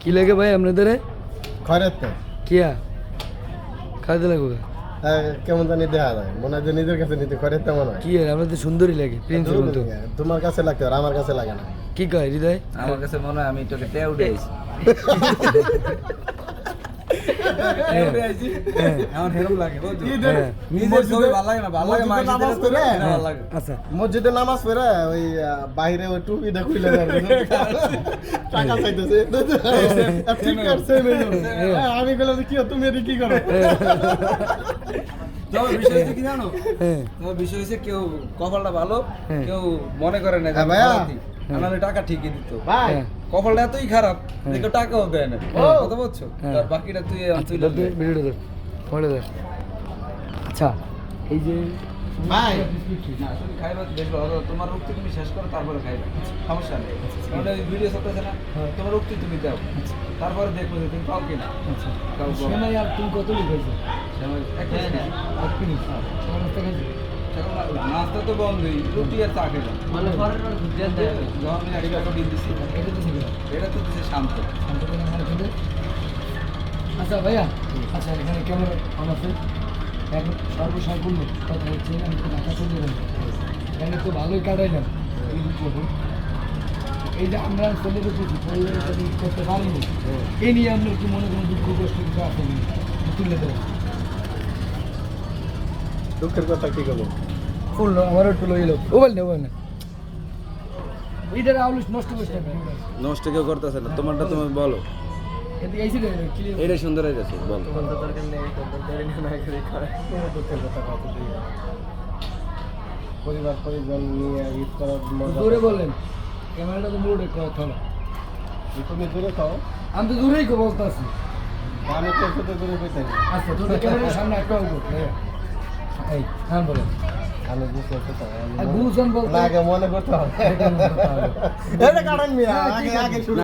কি লাগে ভাই আপনাদের খয়রাতে কিয়া খাইতে লাগবে কেমন জানি দেখা যায় মনে হয় যে নিজের কাছে নিতে খয়রাতে মনে হয় কি আর আপনাদের সুন্দরই লাগে প্রিন্সের মতো তোমার কাছে লাগতে আর আমার কাছে লাগে না কি কয় হৃদয় আমার কাছে মনে হয় আমি তোকে টেউ উঠেছি আচ্ছা মসজিদে নামাজ পড়ে ওই বাইরে ওই টুপিটা খুলে টাকা চাইতেছে ঠিক আছে আমি বললাম কি তুমি এদিকে কি করো বিষয় হচ্ছে কি জানো বিষয় হচ্ছে কেউ কপালটা ভালো কেউ মনে করে না আমি টাকা ঠিকই দিত ভাই কপালটা এতই খারাপ দেখো টাকাও দেয় না কথা বলছো আর বাকিটা তুই ভিডিওটা আচ্ছা এই যে ভাই না শুধু খাইবা দেখো তোমার রক্ত তুমি শেষ করো তারপরে খাইবা সমস্যা নেই কারণ এই ভিডিও চলতেছে না তোমার রক্ত তুমি দাও তারপরে দেখো যে তুমি পাও কিনা সেমাই আর তুমি কত লিখেছো নাস্তা তো বন্ধই রুটি আর চা খেলাম এটা তো দিচ্ছে শান্ত আচ্ছা ভাইয়া আচ্ছা এখানে কেমন আছে এখন সর্বসম্পূর্ণ কথা হচ্ছে আমি তো ঢাকা চলে যাবো এখানে তো ভালোই কাটাইলাম এই যে আমরা চলে গেছি পরিবারের সাথে করতে পারিনি এই নিয়ে আপনার কি মনে কোনো দুঃখ কষ্ট কিছু আছে তুলে দেবেন দুঃখের কথা কি করবো ফুল আমারও একটু লইল ও বল না এইটার আউলিশ নষ্ট করতে নষ্ট কেউ করতেছে না তোমারটা তুমি বলো এদিকে আইছি রে ক্লিয়ার এটা সুন্দর হয়ে গেছে বল পরিবার পরিজন নিয়ে ঈদ করার দূরে বলেন ক্যামেরাটা তো মোড়ে কথা না তুমি দূরে খাও আমি তো দূরেই বলতে আছি আমি তো সাথে দূরে কইতে আচ্ছা তোর ক্যামেরার সামনে একটা এই হ্যাঁ বলেন আমি বুঝতে পারছি আর গুলশান বলতে আগে মনে করতে হবে এটা কারণ মিয়া আগে শুরু